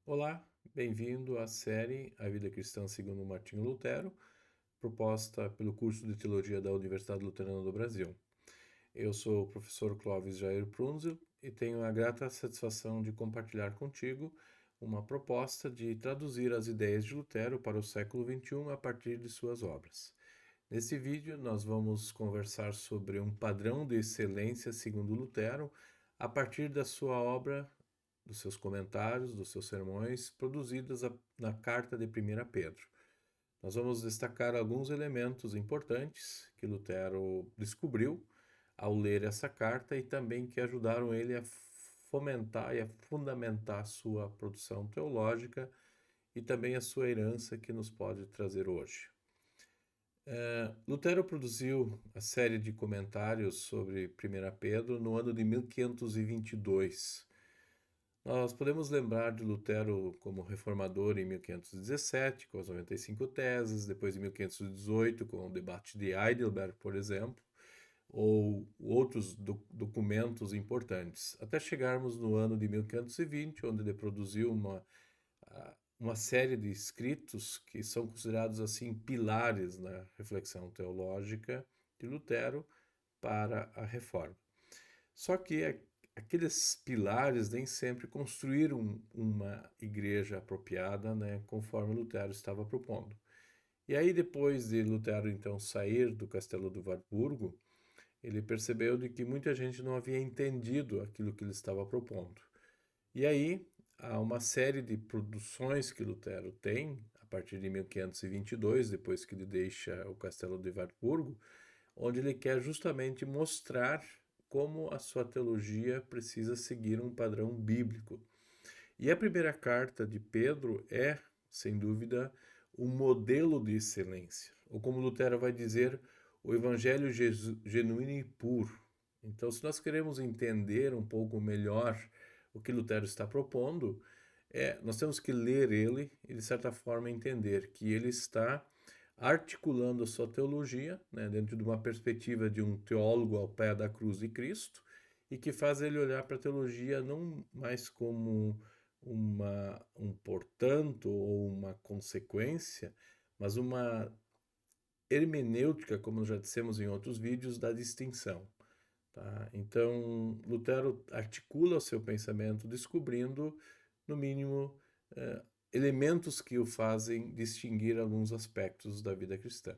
Olá, bem-vindo à série A Vida Cristã segundo Martinho Lutero, proposta pelo curso de Teologia da Universidade Luterana do Brasil. Eu sou o professor Clóvis Jair Prunzel e tenho a grata satisfação de compartilhar contigo uma proposta de traduzir as ideias de Lutero para o século XXI a partir de suas obras. Nesse vídeo, nós vamos conversar sobre um padrão de excelência segundo Lutero a partir da sua obra, dos seus comentários, dos seus sermões, produzidas na carta de 1 Pedro. Nós vamos destacar alguns elementos importantes que Lutero descobriu ao ler essa carta e também que ajudaram ele a fomentar e a fundamentar sua produção teológica e também a sua herança que nos pode trazer hoje. Lutero produziu a série de comentários sobre 1 Pedro no ano de 1522. Nós podemos lembrar de Lutero como reformador em 1517, com as 95 teses, depois em 1518, com o debate de Heidelberg, por exemplo, ou outros documentos importantes, até chegarmos no ano de 1520, onde ele produziu uma série de escritos que são considerados assim pilares na reflexão teológica de Lutero para a Reforma. Só que aqueles pilares nem sempre construíram uma igreja apropriada, né, conforme Lutero estava propondo. E aí, depois de Lutero então sair do castelo do Wartburgo, ele percebeu de que muita gente não havia entendido aquilo que ele estava propondo. E aí, há uma série de produções que Lutero tem, a partir de 1522, depois que ele deixa o castelo de Wartburgo, onde ele quer justamente mostrar como a sua teologia precisa seguir um padrão bíblico. E a primeira carta de Pedro é, sem dúvida, um modelo de excelência, ou como Lutero vai dizer, o evangelho genuíno e puro. Então, se nós queremos entender um pouco melhor o que Lutero está propondo, nós temos que ler ele e, de certa forma, entender que ele está articulando a sua teologia, né, dentro de uma perspectiva de um teólogo ao pé da cruz de Cristo, e que faz ele olhar para a teologia não mais como um portanto ou uma consequência, mas uma hermenêutica, como já dissemos em outros vídeos, da distinção. Tá? Então, Lutero articula o seu pensamento descobrindo, no mínimo, elementos que o fazem distinguir alguns aspectos da vida cristã.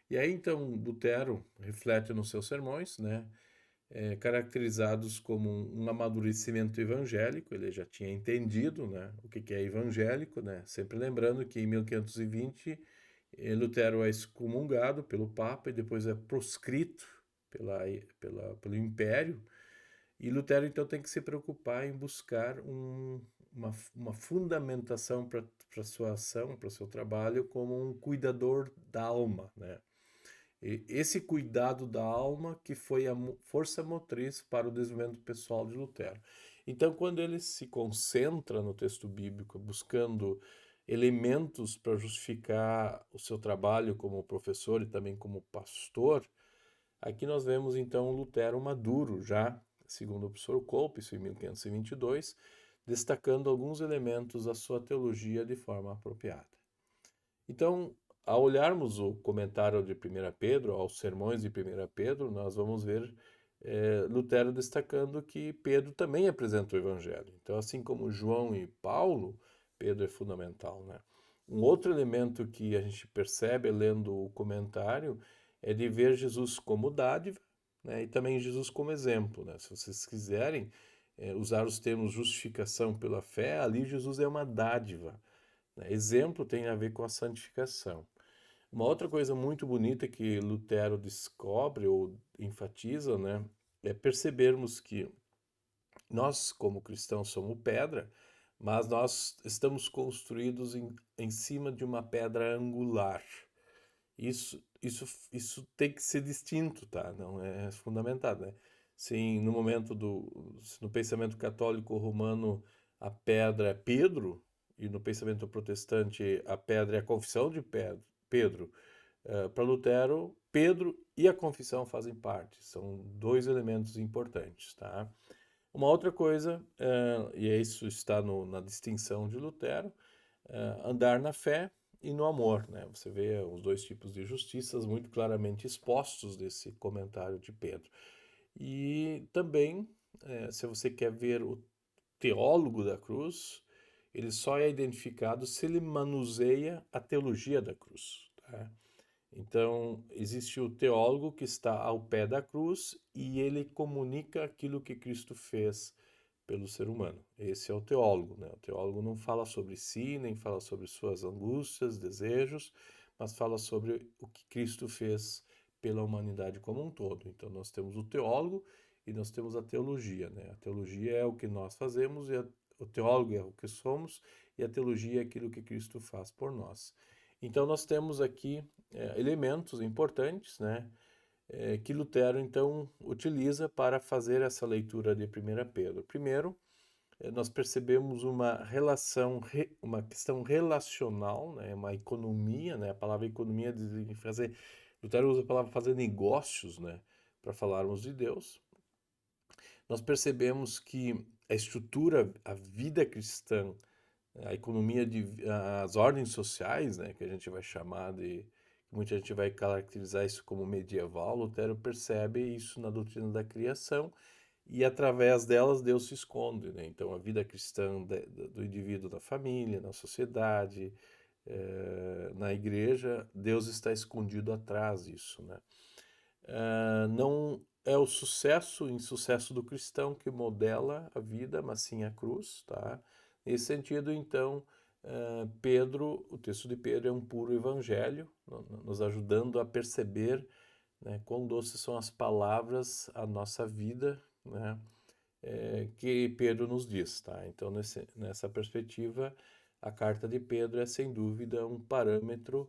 E aí, então, Lutero reflete nos seus sermões, né, caracterizados como um amadurecimento evangélico. Ele já tinha entendido, né, o que é evangélico, né, sempre lembrando que em 1520 Lutero é excomungado pelo Papa e depois é proscrito pelo Império, e Lutero então tem que se preocupar em buscar uma fundamentação para a sua ação, para o seu trabalho, como um cuidador da alma, né? E esse cuidado da alma que foi a força motriz para o desenvolvimento pessoal de Lutero. Então, quando ele se concentra no texto bíblico, buscando elementos para justificar o seu trabalho como professor e também como pastor, aqui nós vemos então Lutero maduro, já segundo o professor Kolbe, isso em 1522, destacando alguns elementos da sua teologia de forma apropriada. Então, ao olharmos o comentário de 1 Pedro, aos sermões de 1 Pedro, nós vamos ver Lutero destacando que Pedro também apresenta o Evangelho. Então, assim como João e Paulo, Pedro é fundamental, né? Um outro elemento que a gente percebe lendo o comentário é de ver Jesus como dádiva, né, e também Jesus como exemplo, né? Se vocês quiserem usar os termos justificação pela fé, ali Jesus é uma dádiva, né? Exemplo tem a ver com a santificação. Uma outra coisa muito bonita que Lutero descobre ou enfatiza, né, é percebermos que nós, como cristãos, somos pedra, mas nós estamos construídos em cima de uma pedra angular. Isso tem que ser distinto, tá? Não é fundamentado, né? Sim, no pensamento católico romano, a pedra é Pedro, e no pensamento protestante, a pedra é a confissão de Pedro. Para Lutero, Pedro e a confissão fazem parte, são dois elementos importantes, tá? Uma outra coisa, e isso está na distinção de Lutero, andar na fé e no amor, né? Você vê os dois tipos de justiças muito claramente expostos desse comentário de Pedro. E também, se você quer ver o teólogo da cruz, ele só é identificado se ele manuseia a teologia da cruz, tá? Então, existe o teólogo que está ao pé da cruz e ele comunica aquilo que Cristo fez pelo ser humano. Esse é o teólogo, né? O teólogo não fala sobre si, nem fala sobre suas angústias, desejos, mas fala sobre o que Cristo fez pela humanidade como um todo. Então, nós temos o teólogo e nós temos a teologia, né? A teologia é o que nós fazemos e o teólogo é o que somos e a teologia é aquilo que Cristo faz por nós. Então, nós temos aqui elementos importantes, né? Que Lutero, então, utiliza para fazer essa leitura de 1 Pedro. Primeiro, nós percebemos uma relação, uma questão relacional, né? Uma economia, né? A palavra economia diz fazer, Lutero usa a palavra fazer negócios, né? Para falarmos de Deus. Nós percebemos que a estrutura, a vida cristã, a economia as ordens sociais, né, que a gente vai chamar de, muita gente vai caracterizar isso como medieval, Lutero percebe isso na doutrina da criação e através delas Deus se esconde, né? Então a vida cristã do indivíduo na família, na sociedade, na igreja, Deus está escondido atrás disso, né? Não é o insucesso do cristão que modela a vida, mas sim a cruz, tá? Nesse sentido, então, Pedro, o texto de Pedro é um puro evangelho, nos ajudando a perceber, né, quão doces são as palavras à nossa vida, né, que Pedro nos diz, tá? Então, nessa perspectiva, a carta de Pedro é sem dúvida um parâmetro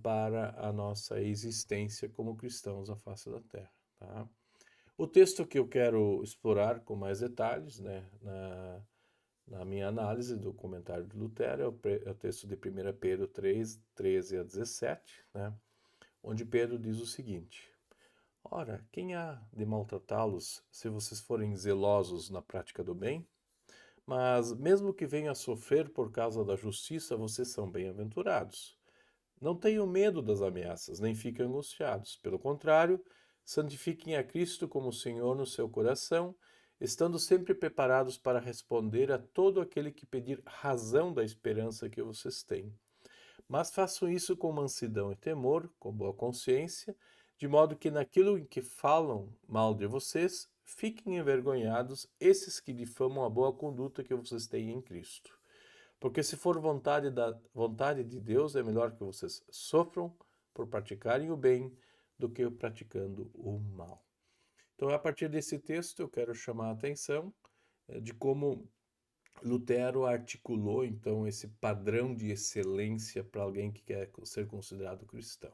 para a nossa existência como cristãos à face da terra, tá? O texto que eu quero explorar com mais detalhes, né, na minha análise do comentário de Lutero, é o texto de 1 Pedro 3, 13 a 17, né, onde Pedro diz o seguinte: Ora, quem há de maltratá-los se vocês forem zelosos na prática do bem? Mas, mesmo que venham a sofrer por causa da justiça, vocês são bem-aventurados. Não tenham medo das ameaças, nem fiquem angustiados. Pelo contrário, santifiquem a Cristo como Senhor no seu coração, estando sempre preparados para responder a todo aquele que pedir razão da esperança que vocês têm. Mas façam isso com mansidão e temor, com boa consciência, de modo que naquilo em que falam mal de vocês, fiquem envergonhados esses que difamam a boa conduta que vocês têm em Cristo. Porque se for vontade de Deus, é melhor que vocês sofram por praticarem o bem do que praticando o mal. Então, a partir desse texto, eu quero chamar a atenção de como Lutero articulou, então, esse padrão de excelência para alguém que quer ser considerado cristão.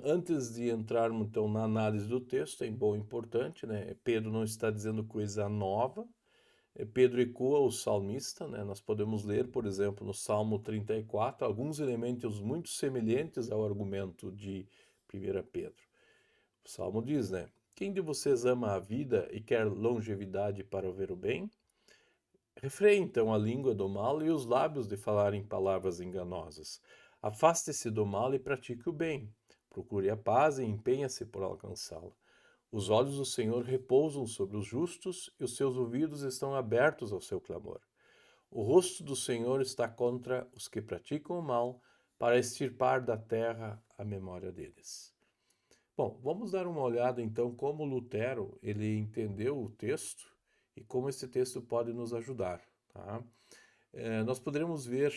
Antes de entrarmos, então, na análise do texto, é bom e importante, né? Pedro não está dizendo coisa nova, Pedro ecoa o salmista, né? Nós podemos ler, por exemplo, no Salmo 34, alguns elementos muito semelhantes ao argumento de 1 Pedro. O Salmo diz, né? Quem de vocês ama a vida e quer longevidade para ver o bem? Refreie então a língua do mal e os lábios de falarem palavras enganosas. Afaste-se do mal e pratique o bem. Procure a paz e empenhe-se por alcançá-la. Os olhos do Senhor repousam sobre os justos e os seus ouvidos estão abertos ao seu clamor. O rosto do Senhor está contra os que praticam o mal, para extirpar da terra a memória deles. Bom, vamos dar uma olhada então como Lutero ele entendeu o texto e como esse texto pode nos ajudar, tá? Nós poderemos ver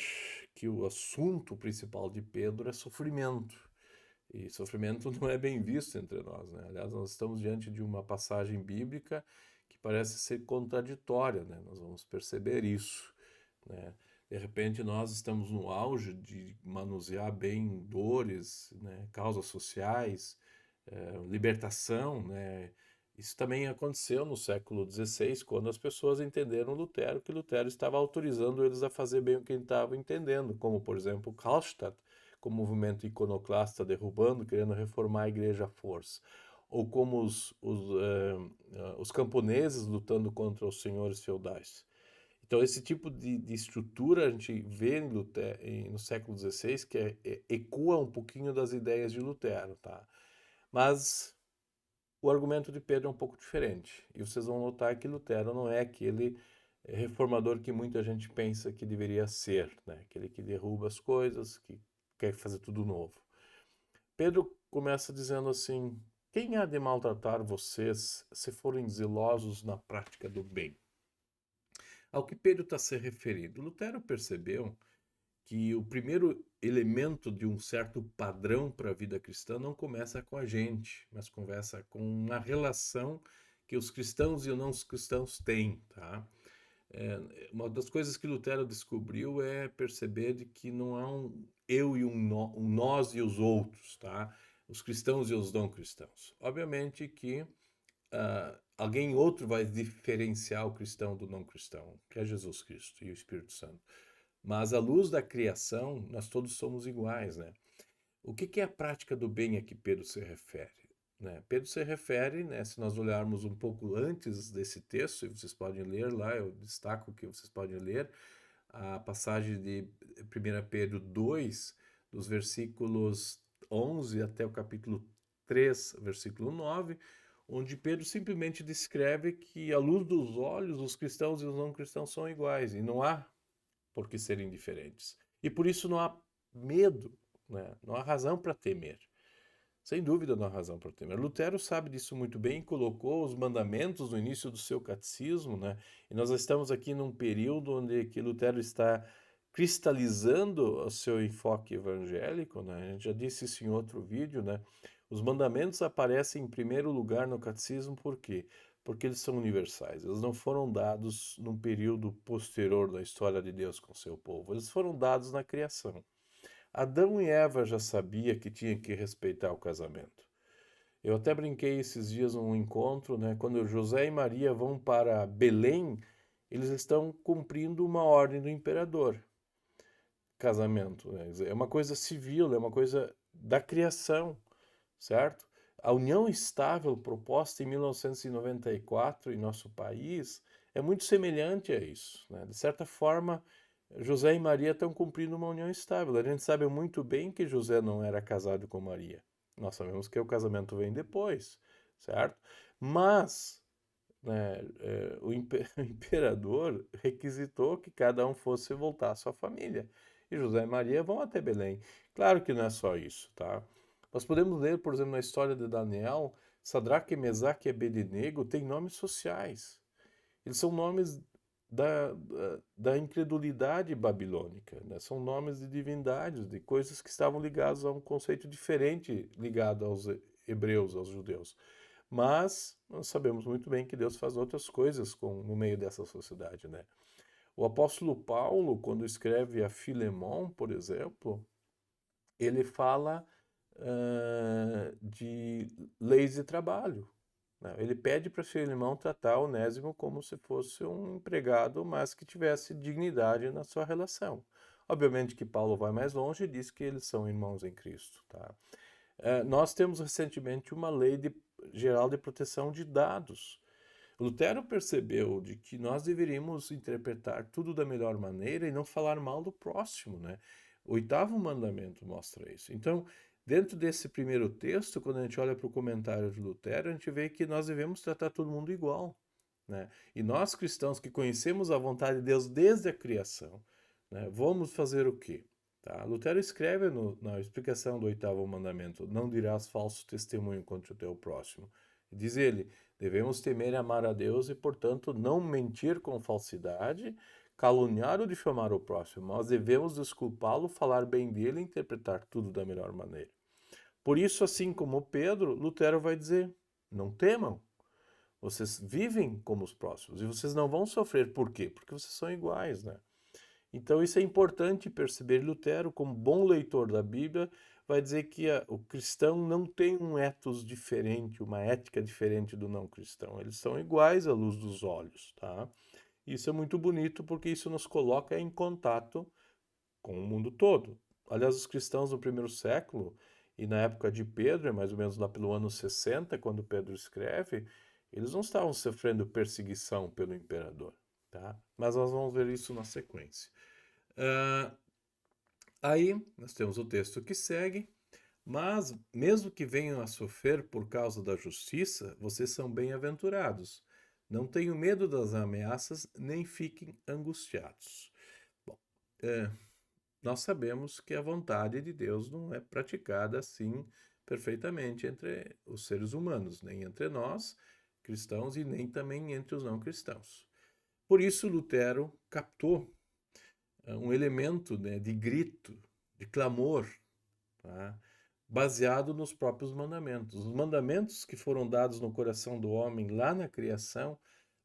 que o assunto principal de Pedro é sofrimento. E sofrimento não é bem visto entre nós, né? Aliás, nós estamos diante de uma passagem bíblica que parece ser contraditória, né? Nós vamos perceber isso, né? De repente, nós estamos no auge de manusear bem dores, né? Causas sociais, libertação, né? Isso também aconteceu no século XVI, quando as pessoas entenderam Lutero, que Lutero estava autorizando eles a fazer bem o que ele estava entendendo, como, por exemplo, Karlstadt, com o movimento iconoclasta derrubando, querendo reformar a igreja à força. ou como os camponeses lutando contra os senhores feudais. Então, esse tipo de estrutura a gente vê no século XVI, que ecoa um pouquinho das ideias de Lutero, tá? Mas o argumento de Pedro é um pouco diferente. E vocês vão notar que Lutero não é aquele reformador que muita gente pensa que deveria ser, né? Aquele que derruba as coisas, que quer fazer tudo novo. Pedro começa dizendo assim: quem há de maltratar vocês se forem zelosos na prática do bem? Ao que Pedro está se referindo, Lutero percebeu que o primeiro elemento de um certo padrão para a vida cristã não começa com a gente, mas começa com uma relação que os cristãos e os não cristãos têm, tá? Uma das coisas que Lutero descobriu é perceber de que não há um eu e um nós e os outros, tá? Os cristãos e os não cristãos. Obviamente que alguém outro vai diferenciar o cristão do não cristão, que é Jesus Cristo e o Espírito Santo. Mas à luz da criação, nós todos somos iguais, né? O que é a prática do bem a que Pedro se refere? Né? Pedro se refere, né, se nós olharmos um pouco antes desse texto, e vocês podem ler lá, eu destaco que vocês podem ler, a passagem de 1 Pedro 2, dos versículos 11 até o capítulo 3, versículo 9, onde Pedro simplesmente descreve que, à luz dos olhos, os cristãos e os não cristãos são iguais, e não há por que serem diferentes. E por isso não há medo, né? Não há razão para temer. Sem dúvida não há razão para temer. Lutero sabe disso muito bem e colocou os mandamentos no início do seu catecismo, né? E nós estamos aqui num período onde que Lutero está cristalizando o seu enfoque evangélico, né? A gente já disse isso em outro vídeo, né? Os mandamentos aparecem em primeiro lugar no catecismo, por quê? Porque eles são universais. Eles não foram dados num período posterior da história de Deus com seu povo. Eles foram dados na criação. Adão e Eva já sabia que tinha que respeitar o casamento. Eu até brinquei esses dias num encontro, né? Quando José e Maria vão para Belém, eles estão cumprindo uma ordem do imperador. Casamento, né? É uma coisa civil, é uma coisa da criação, certo? A união estável proposta em 1994 em nosso país é muito semelhante a isso, né? De certa forma, José e Maria estão cumprindo uma união estável. A gente sabe muito bem que José não era casado com Maria. Nós sabemos que o casamento vem depois, certo? Mas, né, o imperador requisitou que cada um fosse voltar à sua família. E José e Maria vão até Belém. Claro que não é só isso, tá? Nós podemos ler, por exemplo, na história de Daniel, Sadraque, Mesaque e Abednego têm nomes sociais. Eles são nomes da incredulidade babilônica, né? São nomes de divindades, de coisas que estavam ligadas a um conceito diferente ligado aos hebreus, aos judeus. Mas nós sabemos muito bem que Deus faz outras coisas no meio dessa sociedade, né? O apóstolo Paulo, quando escreve a Filemão, por exemplo, ele fala de leis de trabalho, né? Ele pede para Filemão tratar Onésimo como se fosse um empregado, mas que tivesse dignidade na sua relação. Obviamente que Paulo vai mais longe e diz que eles são irmãos em Cristo, tá? Nós temos recentemente uma lei geral de proteção de dados. Lutero percebeu de que nós deveríamos interpretar tudo da melhor maneira e não falar mal do próximo, né? O oitavo mandamento mostra isso. Então, dentro desse primeiro texto, quando a gente olha para o comentário de Lutero, a gente vê que nós devemos tratar todo mundo igual, né? E nós cristãos que conhecemos a vontade de Deus desde a criação, né, vamos fazer o quê? Tá? Lutero escreve na explicação do oitavo mandamento: não dirás falso testemunho contra o teu próximo. Diz ele: devemos temer e amar a Deus e, portanto, não mentir com falsidade, caluniar ou difamar o próximo. Nós devemos desculpá-lo, falar bem dele e interpretar tudo da melhor maneira. Por isso, assim como Pedro, Lutero vai dizer: não temam. Vocês vivem como os próximos e vocês não vão sofrer. Por quê? Porque vocês são iguais, né? Então isso é importante perceber. Lutero, como bom leitor da Bíblia, vai dizer que o cristão não tem um ethos diferente, uma ética diferente do não cristão. Eles são iguais à luz dos olhos, tá? Isso é muito bonito porque isso nos coloca em contato com o mundo todo. Aliás, os cristãos do primeiro século, e na época de Pedro, é mais ou menos lá pelo ano 60, quando Pedro escreve, eles não estavam sofrendo perseguição pelo imperador, tá? Mas nós vamos ver isso na sequência. Ah, Aí nós temos o texto que segue. Mas, mesmo que venham a sofrer por causa da justiça, vocês são bem-aventurados. Não tenham medo das ameaças, nem fiquem angustiados. Bom, é, nós sabemos que a vontade de Deus não é praticada assim perfeitamente entre os seres humanos, nem entre nós, cristãos, e nem também entre os não cristãos. Por isso, Lutero captou um elemento, né, de grito, de clamor, tá? Baseado nos próprios mandamentos. Os mandamentos que foram dados no coração do homem lá na criação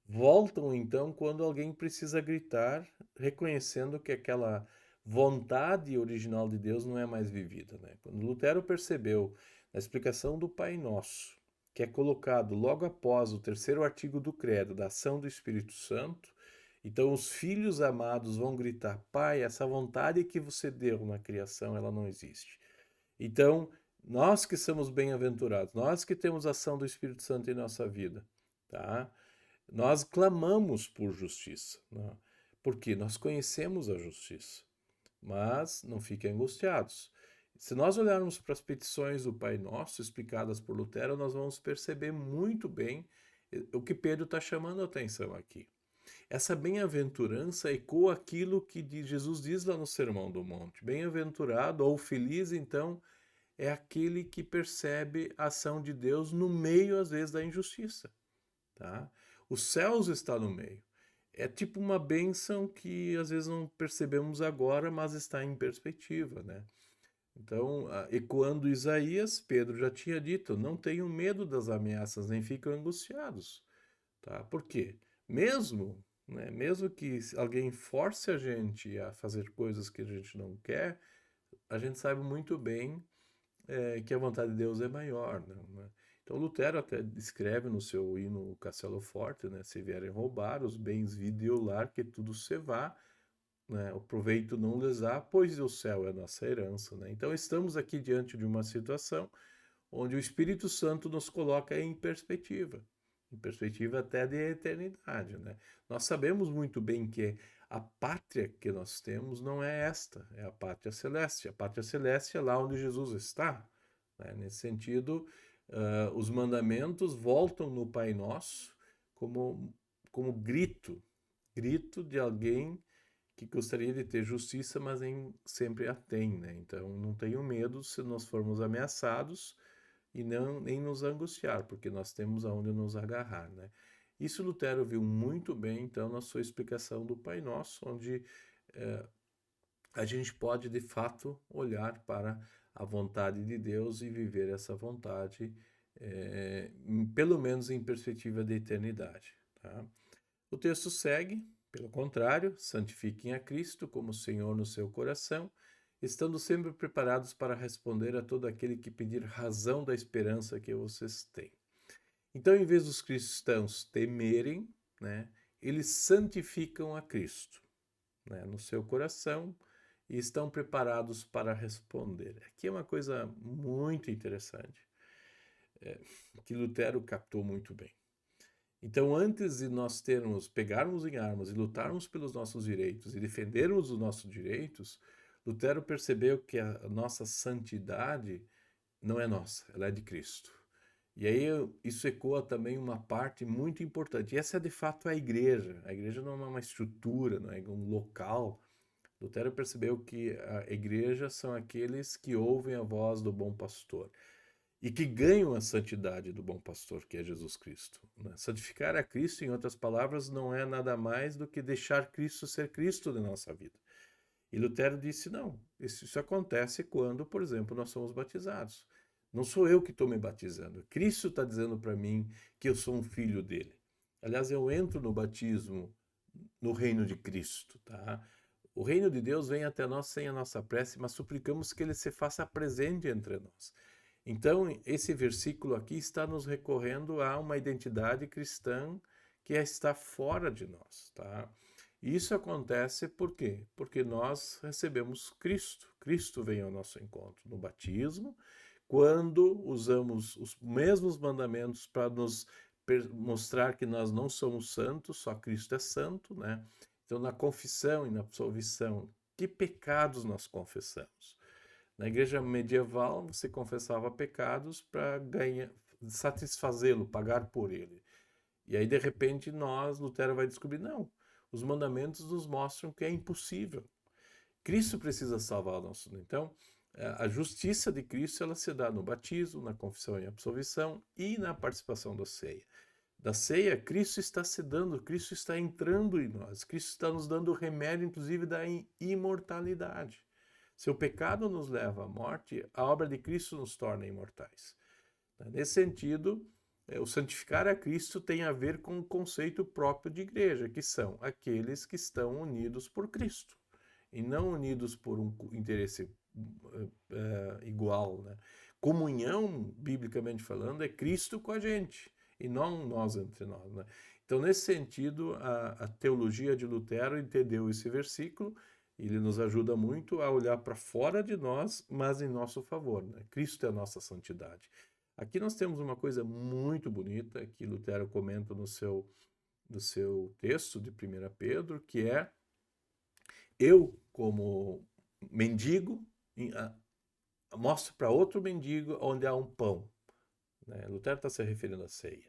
voltam então quando alguém precisa gritar, reconhecendo que aquela vontade original de Deus não é mais vivida, né? Quando Lutero percebeu na explicação do Pai Nosso, que é colocado logo após o terceiro artigo do Credo, da ação do Espírito Santo, então os filhos amados vão gritar: Pai, essa vontade que você deu na criação, ela não existe. Então, nós que somos bem-aventurados, nós que temos a ação do Espírito Santo em nossa vida, tá? Nós clamamos por justiça, né? Porque nós conhecemos a justiça, mas não fiquem angustiados. Se nós olharmos para as petições do Pai Nosso explicadas por Lutero, nós vamos perceber muito bem o que Pedro está chamando a atenção aqui. Essa bem-aventurança ecoa aquilo que Jesus diz lá no Sermão do Monte. Bem-aventurado ou feliz, então, é aquele que percebe a ação de Deus no meio, às vezes, da injustiça, tá? Os céus está no meio. É tipo uma bênção que às vezes não percebemos agora, mas está em perspectiva, né? Então, ecoando Isaías, Pedro já tinha dito: não tenham medo das ameaças, nem fiquem angustiados, tá? Por quê? Mesmo, né, mesmo que alguém force a gente a fazer coisas que a gente não quer, a gente sabe muito bem que a vontade de Deus é maior, né? Então Lutero até escreve no seu hino Castelo Forte, né? Se vierem roubar os bens vidiolar, que tudo se vá, né? O proveito não lhes há, pois o céu é a nossa herança, né? Então estamos aqui diante de uma situação onde o Espírito Santo nos coloca em perspectiva até de eternidade, né? Nós sabemos muito bem que a pátria que nós temos não é esta, é a pátria celeste. A pátria celeste é lá onde Jesus está, né? Nesse sentido, os mandamentos voltam no Pai Nosso como grito de alguém que gostaria de ter justiça, mas nem sempre a tem, né? Então, não tenham medo se nós formos ameaçados e não nem nos angustiar, porque nós temos aonde nos agarrar, né? Isso Lutero viu muito bem, então, na sua explicação do Pai Nosso, onde a gente pode, de fato, olhar para a vontade de Deus e viver essa vontade, pelo menos em perspectiva de eternidade, tá? O texto segue, pelo contrário, santifiquem a Cristo como Senhor no seu coração, estando sempre preparados para responder a todo aquele que pedir razão da esperança que vocês têm. Então, em vez dos cristãos temerem, né, eles santificam a Cristo, né, no seu coração e estão preparados para responder. Aqui é uma coisa muito interessante, que Lutero captou muito bem. Então, antes de nós pegarmos em armas e lutarmos pelos nossos direitos e defendermos os nossos direitos, Lutero percebeu que a nossa santidade não é nossa, ela é de Cristo. E aí isso ecoa também uma parte muito importante. E essa é de fato a igreja. A igreja não é uma estrutura, não é um local. Lutero percebeu que a igreja são aqueles que ouvem a voz do bom pastor e que ganham a santidade do bom pastor, que é Jesus Cristo, né? Santificar a Cristo, em outras palavras, não é nada mais do que deixar Cristo ser Cristo na nossa vida. E Lutero disse: não, isso acontece quando, por exemplo, nós somos batizados. Não sou eu que estou me batizando. Cristo está dizendo para mim que eu sou um filho dele. Aliás, eu entro no batismo no reino de Cristo, tá? O reino de Deus vem até nós sem a nossa prece, mas suplicamos que ele se faça presente entre nós. Então, esse versículo aqui está nos recorrendo a uma identidade cristã que está fora de nós, tá? E isso acontece por quê? Porque nós recebemos Cristo. Cristo vem ao nosso encontro no batismo. quando usamos os mesmos mandamentos para nos mostrar que nós não somos santos, só Cristo é santo, né? Então, na confissão e na absolvição, que pecados nós confessamos? Na igreja medieval, você confessava pecados para ganhar, satisfazê-lo, pagar por ele. E aí, de repente, Lutero vai descobrir, não, os mandamentos nos mostram que é impossível. Cristo precisa salvar o nosso. Então, a justiça de Cristo ela se dá no batismo, na confissão e absolvição e na participação da ceia. Da ceia, Cristo está se dando, Cristo está entrando em nós, Cristo está nos dando o remédio, inclusive, da imortalidade. Se o pecado nos leva à morte, a obra de Cristo nos torna imortais. Nesse sentido, o santificar a Cristo tem a ver com o conceito próprio de igreja, que são aqueles que estão unidos por Cristo e não unidos por um interesse igual. Né? Comunhão, biblicamente falando, é Cristo com a gente e não nós entre nós. Né? Então, nesse sentido, a teologia de Lutero entendeu esse versículo. Ele nos ajuda muito a olhar para fora de nós, mas em nosso favor. Né? Cristo é a nossa santidade. Aqui nós temos uma coisa muito bonita que Lutero comenta no seu texto de 1 Pedro, que é: eu, como mendigo, mostro para outro mendigo onde há um pão. Né? Lutero está se referindo à ceia.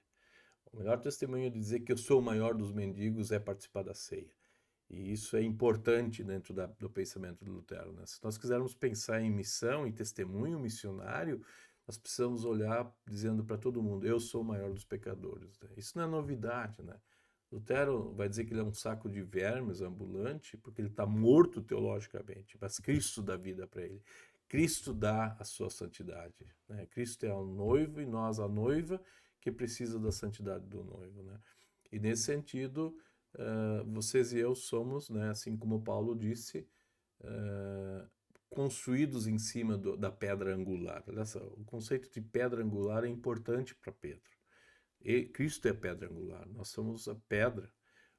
O melhor testemunho de dizer que eu sou o maior dos mendigos é participar da ceia. E isso é importante dentro do pensamento de Lutero. Né? Se nós quisermos pensar em missão e testemunho missionário, nós precisamos olhar dizendo para todo mundo: eu sou o maior dos pecadores. Né? Isso não é novidade, né? Lutero vai dizer que ele é um saco de vermes ambulante porque ele está morto teologicamente, mas Cristo dá vida para ele. Cristo dá a sua santidade. Né? Cristo é o noivo e nós a noiva que precisa da santidade do noivo. Né? E nesse sentido, vocês e eu somos, né, assim como Paulo disse, construídos em cima da pedra angular. Olha só, o conceito de pedra angular é importante para Pedro. E Cristo é a pedra angular, nós somos a pedra,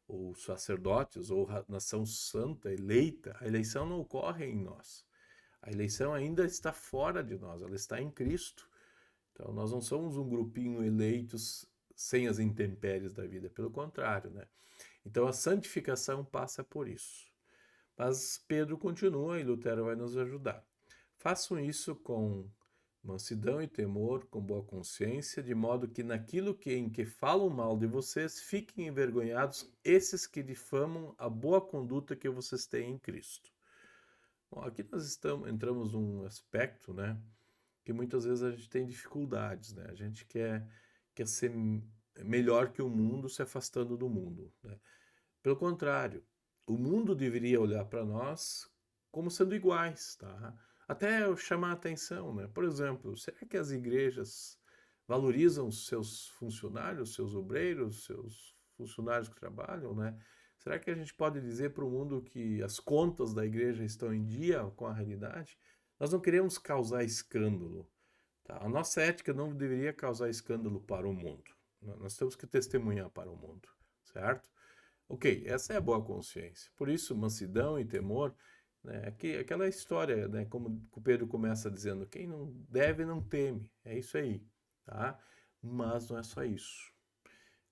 ou sacerdotes, ou nação santa, eleita. A eleição não ocorre em nós. A eleição ainda está fora de nós, ela está em Cristo. Então, nós não somos um grupinho eleitos sem as intempéries da vida, pelo contrário, né? Então, a santificação passa por isso. Mas Pedro continua e Lutero vai nos ajudar. Façam isso com mansidão e temor, com boa consciência, de modo que naquilo em que falam mal de vocês, fiquem envergonhados esses que difamam a boa conduta que vocês têm em Cristo. Bom, aqui nós entramos num aspecto, né, que muitas vezes a gente tem dificuldades, né? A gente quer ser melhor que o mundo, se afastando do mundo, né? Pelo contrário, o mundo deveria olhar para nós como sendo iguais, tá? Até chamar a atenção, né? Por exemplo, será que as igrejas valorizam os seus funcionários, seus obreiros, seus funcionários que trabalham, né? Será que a gente pode dizer para o mundo que as contas da igreja estão em dia com a realidade? Nós não queremos causar escândalo, tá? A nossa ética não deveria causar escândalo para o mundo. Nós temos que testemunhar para o mundo, certo? Ok, essa é a boa consciência. Por isso, mansidão e temor, né, aquela história, né, como o Pedro começa dizendo, quem não deve não teme. É isso aí, tá? Mas não é só isso.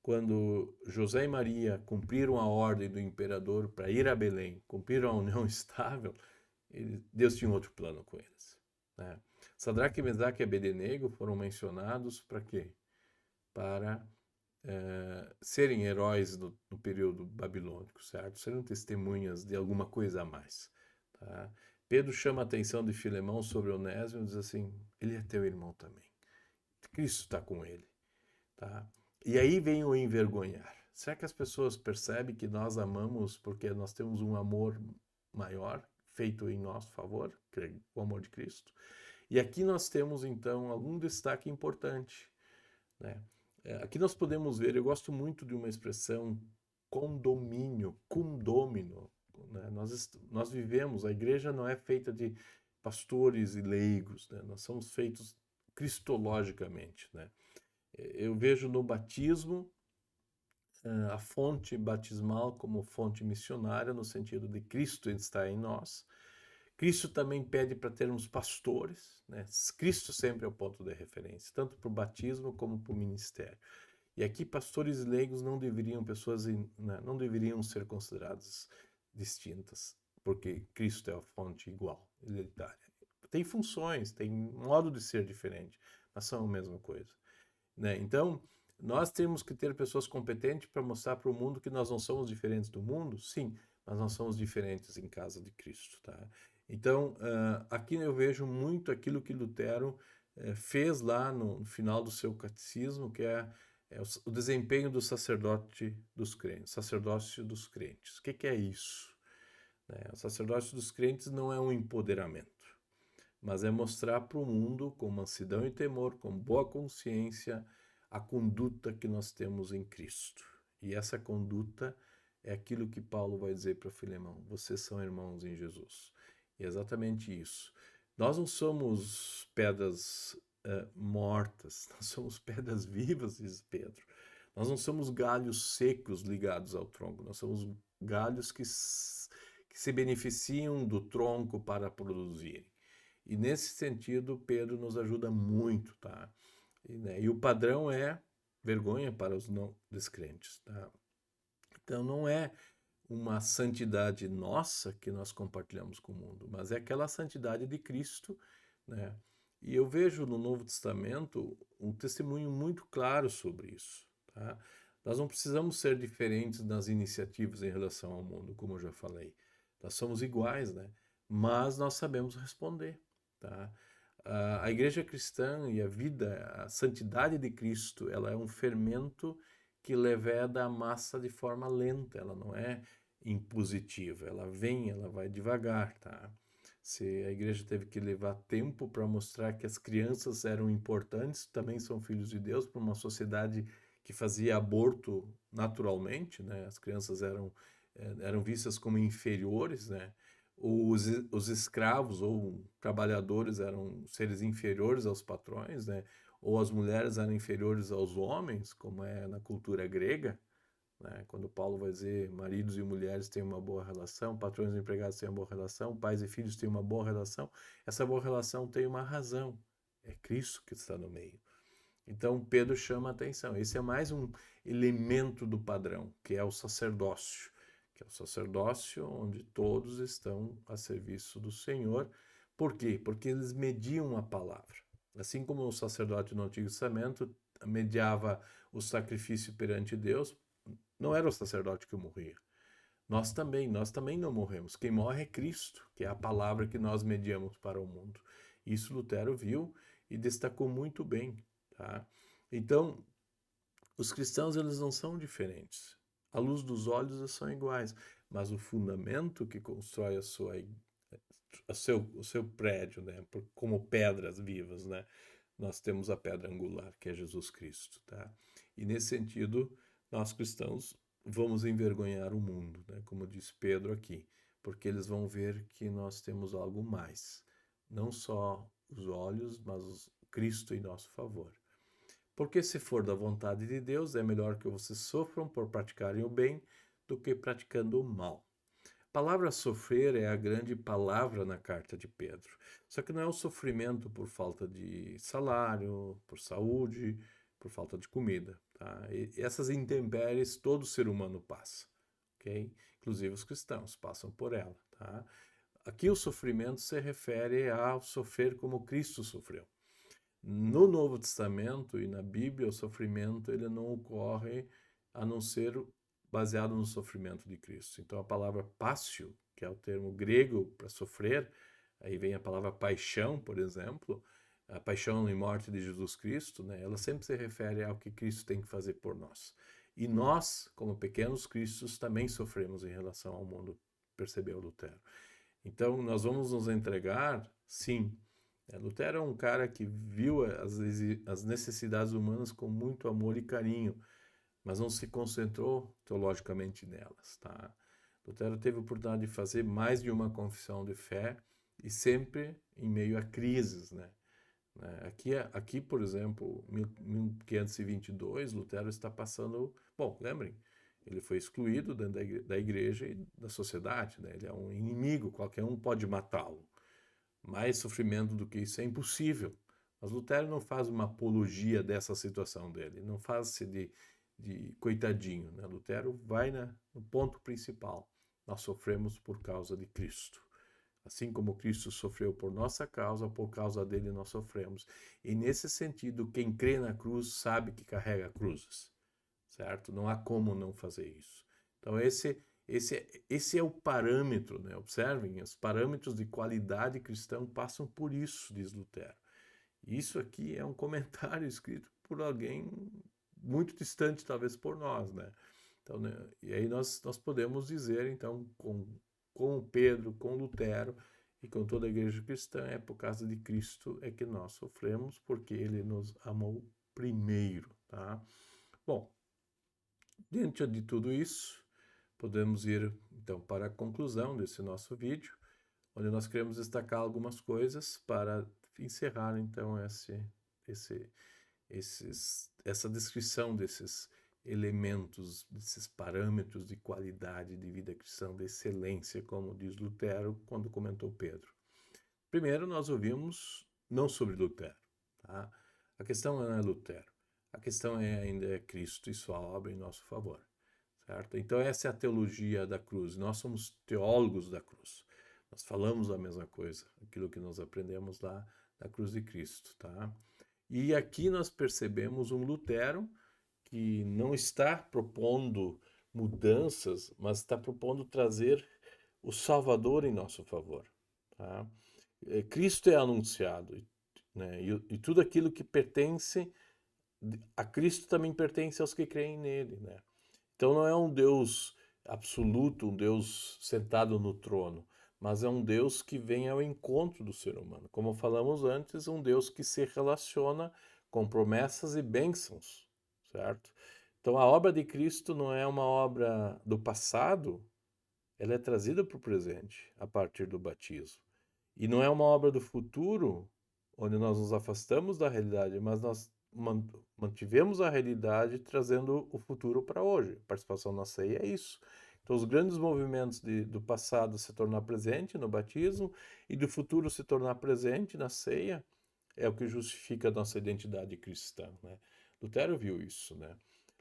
Quando José e Maria cumpriram a ordem do imperador para ir a Belém, cumpriram a união estável, Deus tinha outro plano com eles. Né? Sadraque, Mesaque e Abednego foram mencionados para quê? Para serem heróis no período babilônico, certo? Serem testemunhas de alguma coisa a mais. Tá? Pedro chama a atenção de Filemão sobre Onésimo e diz assim, ele é teu irmão também. Cristo está com ele. Tá? E aí vem o envergonhar. Será que as pessoas percebem que nós amamos porque nós temos um amor maior feito em nosso favor, que é o amor de Cristo? E aqui nós temos, então, algum destaque importante, né? Aqui nós podemos ver, eu gosto muito de uma expressão condomínio, cum domino. Né? Nós vivemos, a igreja não é feita de pastores e leigos, né? Nós somos feitos cristologicamente. Né? Eu vejo no batismo a fonte batismal como fonte missionária, no sentido de Cristo estar em nós. Cristo também pede para termos pastores, né? Cristo sempre é o ponto de referência, tanto para o batismo como para o ministério. E aqui pastores e leigos não deveriam né, não deveriam ser considerados distintas, porque Cristo é a fonte igual, identitária. Tem funções, tem modo de ser diferente, mas são a mesma coisa, né? Então, nós temos que ter pessoas competentes para mostrar para o mundo que nós não somos diferentes do mundo, sim, mas nós somos diferentes em casa de Cristo, tá? Então, aqui eu vejo muito aquilo que Lutero fez lá no final do seu catecismo, que é o desempenho do sacerdote dos crentes, sacerdócio dos crentes. O que é isso? O sacerdócio dos crentes não é um empoderamento, mas é mostrar para o mundo, com mansidão e temor, com boa consciência, a conduta que nós temos em Cristo. E essa conduta é aquilo que Paulo vai dizer para Filemão: vocês são irmãos em Jesus. E é exatamente isso. Nós não somos pedras mortas, nós somos pedras vivas, diz Pedro. Nós não somos galhos secos ligados ao tronco, nós somos galhos que se beneficiam do tronco para produzirem. E nesse sentido, Pedro nos ajuda muito, tá? E o padrão é vergonha para os não descrentes, tá? Então não é uma santidade nossa que nós compartilhamos com o mundo, mas é aquela santidade de Cristo, né? E eu vejo no Novo Testamento um testemunho muito claro sobre isso, tá? Nós não precisamos ser diferentes nas iniciativas em relação ao mundo, como eu já falei. Nós somos iguais, né? Mas nós sabemos responder, tá? A igreja cristã e a vida, a santidade de Cristo, ela é um fermento que leveda a massa de forma lenta, ela não é impositiva, ela vem, ela vai devagar, tá? Se a igreja teve que levar tempo para mostrar que as crianças eram importantes, também são filhos de Deus, para uma sociedade que fazia aborto naturalmente, né? As crianças eram vistas como inferiores, né? Os escravos ou trabalhadores eram seres inferiores aos patrões, né? Ou as mulheres eram inferiores aos homens, como é na cultura grega, né? Quando Paulo vai dizer maridos e mulheres têm uma boa relação, patrões e empregados têm uma boa relação, pais e filhos têm uma boa relação, essa boa relação tem uma razão, é Cristo que está no meio. Então Pedro chama a atenção, esse é mais um elemento do padrão, que é o sacerdócio, que é o sacerdócio onde todos estão a serviço do Senhor. Por quê? Porque eles mediam a palavra. Assim como o sacerdote no Antigo Testamento mediava o sacrifício perante Deus, não era o sacerdote que morria. Nós também não morremos. Quem morre é Cristo, que é a palavra que nós mediamos para o mundo. Isso Lutero viu e destacou muito bem, tá? Então, os cristãos eles não são diferentes. À luz dos olhos eles são iguais, mas o fundamento que constrói o seu prédio, né, como pedras vivas, né, nós temos a pedra angular, que é Jesus Cristo, tá? E nesse sentido, nós cristãos vamos envergonhar o mundo, né, como diz Pedro aqui, porque eles vão ver que nós temos algo mais, não só os olhos, mas Cristo em nosso favor. Porque se for da vontade de Deus, é melhor que vocês sofram por praticarem o bem do que praticando o mal. A palavra sofrer é a grande palavra na carta de Pedro. Só que não é o sofrimento por falta de salário, por saúde, por falta de comida. Tá? E essas intempéries todo ser humano passa. Okay? Inclusive os cristãos passam por ela. Tá? Aqui o sofrimento se refere ao sofrer como Cristo sofreu. No Novo Testamento e na Bíblia, o sofrimento ele não ocorre a não ser baseado no sofrimento de Cristo. Então, a palavra passio, que é o termo grego para sofrer, aí vem a palavra paixão, por exemplo, a paixão e morte de Jesus Cristo, né? Ela sempre se refere ao que Cristo tem que fazer por nós. E nós, como pequenos cristos, também sofremos em relação ao mundo, percebeu Lutero. Então, nós vamos nos entregar, sim. Lutero é um cara que viu as necessidades humanas com muito amor e carinho, mas não se concentrou teologicamente nelas, tá? Lutero teve a oportunidade de fazer mais de uma confissão de fé e sempre em meio a crises, né? Aqui, por exemplo, 1522, Lutero está passando... Bom, lembrem, Ele foi excluído dentro da igreja e da sociedade, né? Ele é um inimigo, qualquer um pode matá-lo. Mais sofrimento do que isso é impossível. Mas Lutero não faz uma apologia dessa situação dele, não faz-se de coitadinho, né? Lutero vai no ponto principal. Nós sofremos por causa de Cristo. Assim como Cristo sofreu por nossa causa, por causa dele nós sofremos. E nesse sentido, quem crê na cruz sabe que carrega cruzes, certo? Não há como não fazer isso. Então esse é o parâmetro, né? Observem, os parâmetros de qualidade cristã passam por isso, diz Lutero. Isso aqui é um comentário escrito por alguém muito distante, talvez, por nós, né? Então, né? E aí nós podemos dizer, então, com Pedro, com Lutero e com toda a igreja cristã, é por causa de Cristo é que nós sofremos, porque ele nos amou primeiro, tá? Bom, dentro de tudo isso, podemos ir, então, para a conclusão desse nosso vídeo, onde nós queremos destacar algumas coisas para encerrar, então, essa descrição desses elementos, desses parâmetros de qualidade de vida cristã, de excelência, como diz Lutero quando comentou Pedro. Primeiro, nós ouvimos não sobre Lutero, tá? A questão não é Lutero, a questão ainda é Cristo e sua obra em nosso favor, certo? Então essa é a teologia da cruz, nós somos teólogos da cruz, nós falamos a mesma coisa, aquilo que nós aprendemos lá da cruz de Cristo, tá? E aqui nós percebemos um Lutero que não está propondo mudanças, mas está propondo trazer o Salvador em nosso favor, tá? Cristo é anunciado, né? E tudo aquilo que pertence a Cristo também pertence aos que creem nele, né? Então não é um Deus absoluto, um Deus sentado no trono, mas é um Deus que vem ao encontro do ser humano. Como falamos antes, um Deus que se relaciona com promessas e bênçãos, certo? Então a obra de Cristo não é uma obra do passado, ela é trazida para o presente a partir do batismo. E não é uma obra do futuro, onde nós nos afastamos da realidade, mas nós mantivemos a realidade trazendo o futuro para hoje. A participação na ceia é isso. Então, os grandes movimentos do passado se tornar presente no batismo e do futuro se tornar presente na ceia é o que justifica a nossa identidade cristã, né? Lutero viu isso, né?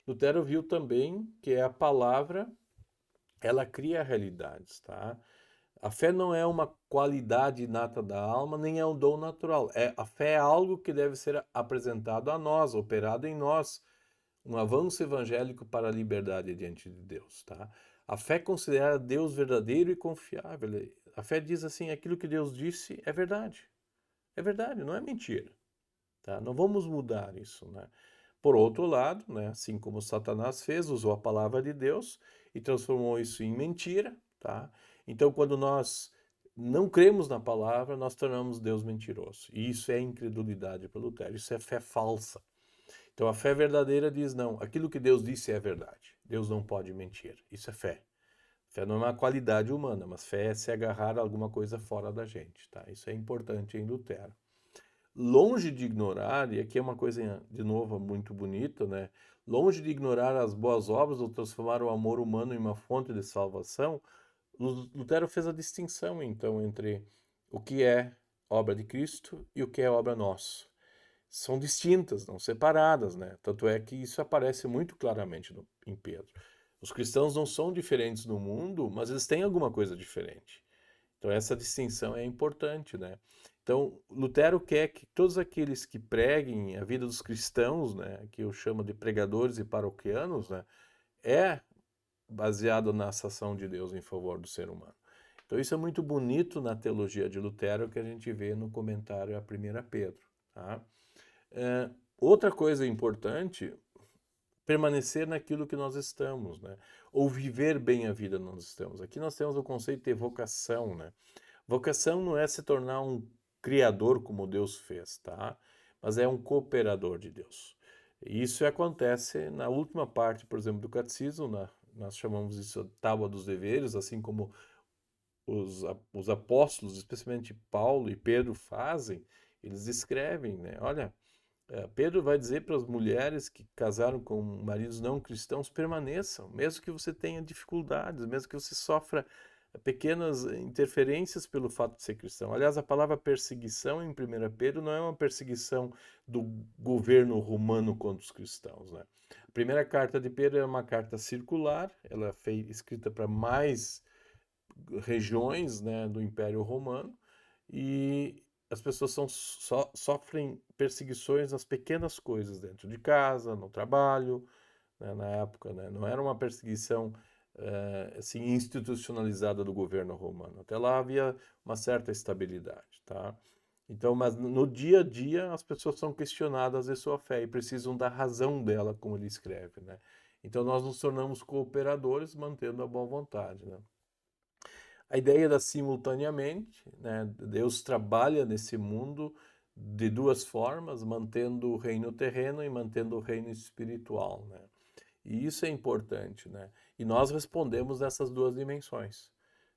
Lutero viu também que a palavra, ela cria realidades, tá? A fé não é uma qualidade inata da alma, nem é um dom natural. A fé é algo que deve ser apresentado a nós, operado em nós, um avanço evangélico para a liberdade diante de Deus, tá? A fé considera Deus verdadeiro e confiável. A fé diz assim, aquilo que Deus disse é verdade. É verdade, não é mentira, tá? Não vamos mudar isso, né? Por outro lado, né, assim como Satanás fez, usou a palavra de Deus e transformou isso em mentira, tá? Então, quando nós não cremos na palavra, nós tornamos Deus mentiroso. E isso é incredulidade para Lutero, isso é fé falsa. Então, a fé verdadeira diz, não, aquilo que Deus disse é verdade. Deus não pode mentir. Isso é fé. Fé não é uma qualidade humana, mas fé é se agarrar a alguma coisa fora da gente, tá? Isso é importante em Lutero. Longe de ignorar, e aqui é uma coisa, de novo, muito bonita, né? Longe de ignorar as boas obras ou transformar o amor humano em uma fonte de salvação, Lutero fez a distinção, então, entre o que é obra de Cristo e o que é obra nossa. São distintas, não separadas, né? Tanto é que isso aparece muito claramente em Pedro. Os cristãos não são diferentes no mundo, mas eles têm alguma coisa diferente. Então essa distinção é importante, né? Então Lutero quer que todos aqueles que preguem a vida dos cristãos, né, que eu chamo de pregadores e paroquianos, né, é baseado na ação de Deus em favor do ser humano. Então isso é muito bonito na teologia de Lutero que a gente vê no comentário a 1 Pedro, tá? Outra coisa importante, permanecer naquilo que nós estamos, né? Ou viver bem a vida nós estamos. Aqui nós temos o conceito de vocação, né? Vocação não é se tornar um criador como Deus fez, tá? Mas é um cooperador de Deus. E isso acontece na última parte, por exemplo, do catecismo, nós chamamos isso de tábua dos deveres, assim como os apóstolos, especialmente Paulo e Pedro, fazem, eles escrevem, né? Olha, Pedro vai dizer para as mulheres que casaram com maridos não cristãos, permaneçam, mesmo que você tenha dificuldades, mesmo que você sofra pequenas interferências pelo fato de ser cristão. Aliás, a palavra perseguição em 1 Pedro não é uma perseguição do governo romano contra os cristãos, né? A primeira carta de Pedro é uma carta circular, ela foi escrita para mais regiões, né, do Império Romano, e as pessoas sofrem perseguições nas pequenas coisas, dentro de casa, no trabalho, né, na época, né, não era uma perseguição assim, institucionalizada do governo romano. Até lá havia uma certa estabilidade, tá? Então, mas no dia a dia as pessoas são questionadas de sua fé e precisam da razão dela, como ele escreve, né? Então nós nos tornamos cooperadores mantendo a boa vontade, né? A ideia da simultaneamente, né? Deus trabalha nesse mundo de duas formas, mantendo o reino terreno e mantendo o reino espiritual, né? E isso é importante, né? E nós respondemos nessas duas dimensões,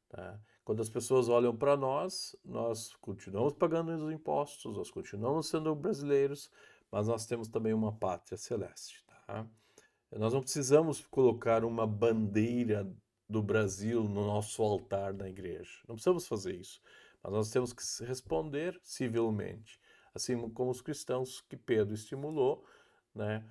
tá? Quando as pessoas olham para nós, nós continuamos pagando os impostos, nós continuamos sendo brasileiros, mas nós temos também uma pátria celeste, tá? Nós não precisamos colocar uma bandeira do Brasil no nosso altar na igreja. Não precisamos fazer isso. Mas nós temos que responder civilmente, assim como os cristãos que Pedro estimulou, né?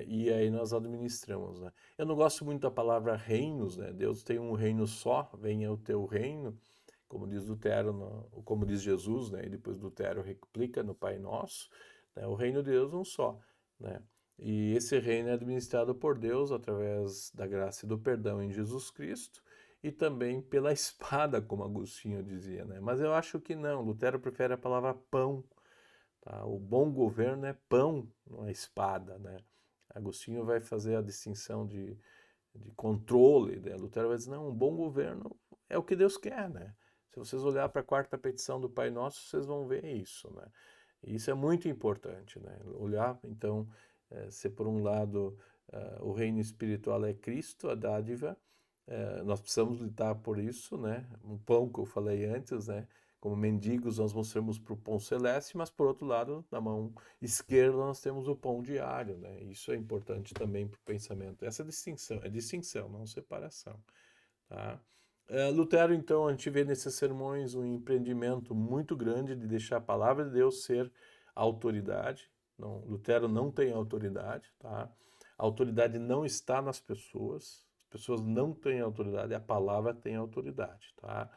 E aí nós administramos, né? Eu não gosto muito da palavra reinos, né? Deus tem um reino só, venha o teu reino, como diz Lutero, como diz Jesus, né? E depois Lutero replica no Pai Nosso, né? O reino de Deus é um só, né? E esse reino é administrado por Deus através da graça e do perdão em Jesus Cristo e também pela espada, como Agostinho dizia, né? Mas eu acho que não, Lutero prefere a palavra pão, tá? O bom governo é pão, não é espada, né? Agostinho vai fazer a distinção de controle, né? Lutero vai dizer, não, um bom governo é o que Deus quer, né? Se vocês olharem para a quarta petição do Pai Nosso, vocês vão ver isso, né? E isso é muito importante, né? Olhar, então, se por um lado o reino espiritual é Cristo, a dádiva, nós precisamos lutar por isso, né? Um pão que eu falei antes, né? Como mendigos nós mostramos para o pão celeste, mas por outro lado, na mão esquerda nós temos o pão diário, né? Isso é importante também para o pensamento. Essa distinção, é distinção, não separação, tá? Lutero, então, a gente vê nesses sermões um empreendimento muito grande de deixar a palavra de Deus ser a autoridade. Não, Lutero não tem autoridade, tá? A autoridade não está nas pessoas. As pessoas não têm autoridade, a palavra tem autoridade, tá?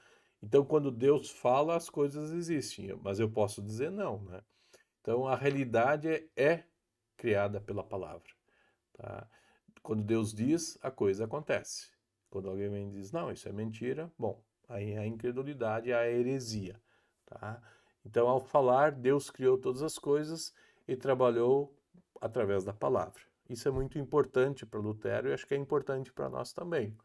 Então, quando Deus fala, as coisas existem, mas eu posso dizer não, né? Então, a realidade é criada pela palavra, tá? Quando Deus diz, a coisa acontece. Quando alguém vem e diz, não, isso é mentira, bom, aí é a incredulidade, é a heresia, tá? Então, ao falar, Deus criou todas as coisas e trabalhou através da palavra. Isso é muito importante para Lutero e acho que é importante para nós também.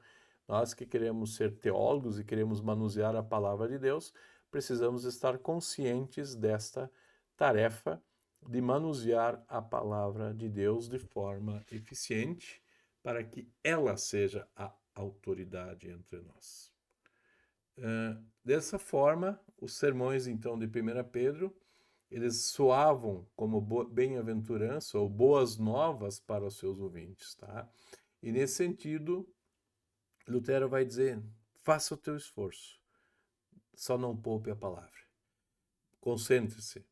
Nós que queremos ser teólogos e queremos manusear a palavra de Deus, precisamos estar conscientes desta tarefa de manusear a palavra de Deus de forma eficiente para que ela seja a autoridade entre nós. Dessa forma, os sermões então de 1 Pedro, eles soavam como bem-aventurança ou boas novas para os seus ouvintes, tá? E nesse sentido, Lutero vai dizer: faça o teu esforço, só não poupe a palavra. Concentre-se,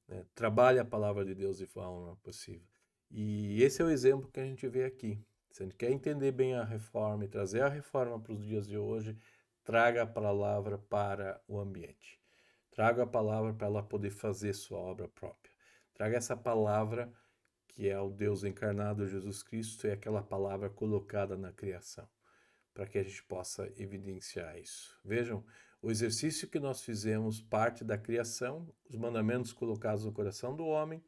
né? Trabalhe a palavra de Deus de forma possível. E esse é o exemplo que a gente vê aqui. Se a gente quer entender bem a reforma e trazer a reforma para os dias de hoje, traga a palavra para o ambiente. Traga a palavra para ela poder fazer sua obra própria. Traga essa palavra que é o Deus encarnado, Jesus Cristo, e aquela palavra colocada na criação, para que a gente possa evidenciar isso. Vejam, o exercício que nós fizemos parte da criação, os mandamentos colocados no coração do homem,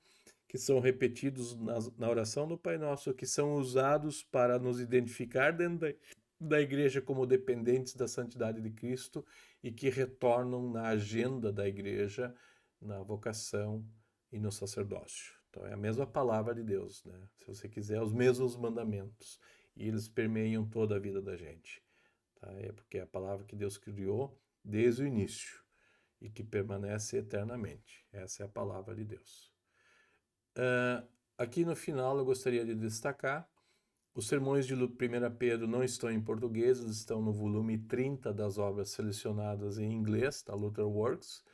que são repetidos na oração do Pai Nosso, que são usados para nos identificar dentro da igreja como dependentes da santidade de Cristo e que retornam na agenda da igreja, na vocação e no sacerdócio. Então é a mesma palavra de Deus, né? Se você quiser, os mesmos mandamentos. E eles permeiam toda a vida da gente. Tá? É porque é a palavra que Deus criou desde o início e que permanece eternamente. Essa é a palavra de Deus. Aqui no final eu gostaria de destacar: os sermões de 1 Pedro não estão em português, eles estão no volume 30 das obras selecionadas em inglês, da Luther Works,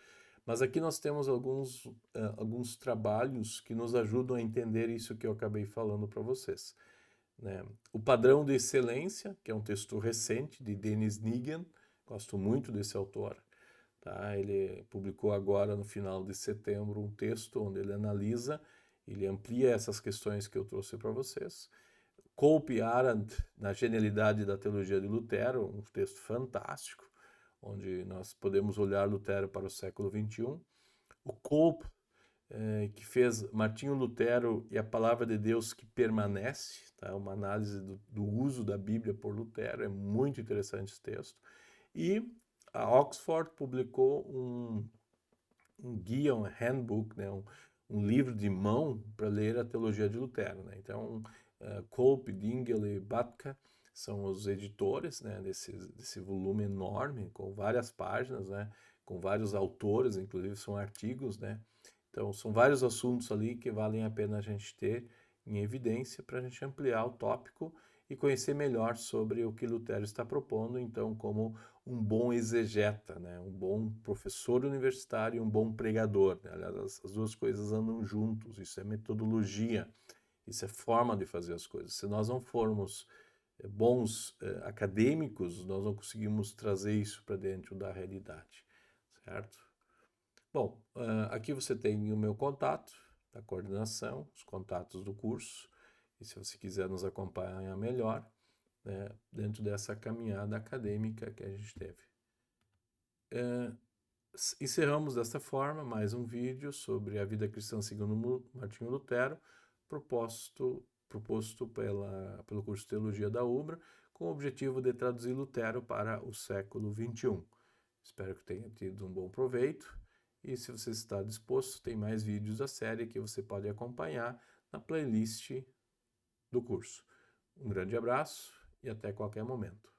mas aqui nós temos alguns trabalhos que nos ajudam a entender isso que eu acabei falando para vocês, né? O Padrão de Excelência, que é um texto recente de Dennis Nigan, gosto muito desse autor, tá? Ele publicou agora no final de setembro um texto onde ele analisa, ele amplia essas questões que eu trouxe para vocês. Cope Arendt, na Genialidade da Teologia de Lutero, um texto fantástico, onde nós podemos olhar Lutero para o século XXI. O Cope, que fez Martinho Lutero e a Palavra de Deus que Permanece, tá? Uma análise do uso da Bíblia por Lutero, é muito interessante esse texto. E a Oxford publicou um guia, um handbook, né? um livro de mão para ler a teologia de Lutero, né? Então, Cope, Dingel e Batka são os editores, né, desse volume enorme, com várias páginas, né, com vários autores, inclusive são artigos, né? Então, são vários assuntos ali que valem a pena a gente ter em evidência para a gente ampliar o tópico e conhecer melhor sobre o que Lutero está propondo, então, como um bom exegeta, né? Um bom professor universitário e um bom pregador, né? Aliás, as duas coisas andam juntos, isso é metodologia, isso é forma de fazer as coisas. Se nós não formos bons acadêmicos, nós não conseguimos trazer isso para dentro da realidade, certo? Bom, aqui você tem o meu contato da coordenação, os contatos do curso, e se você quiser nos acompanhar melhor, né, dentro dessa caminhada acadêmica que a gente teve. Encerramos desta forma mais um vídeo sobre a vida cristã segundo Martinho Lutero, proposto pelo curso de Teologia da UBRA, com o objetivo de traduzir Lutero para o século XXI. Espero que tenha tido um bom proveito, e se você está disposto, tem mais vídeos da série que você pode acompanhar na playlist do curso. Um grande abraço e até qualquer momento.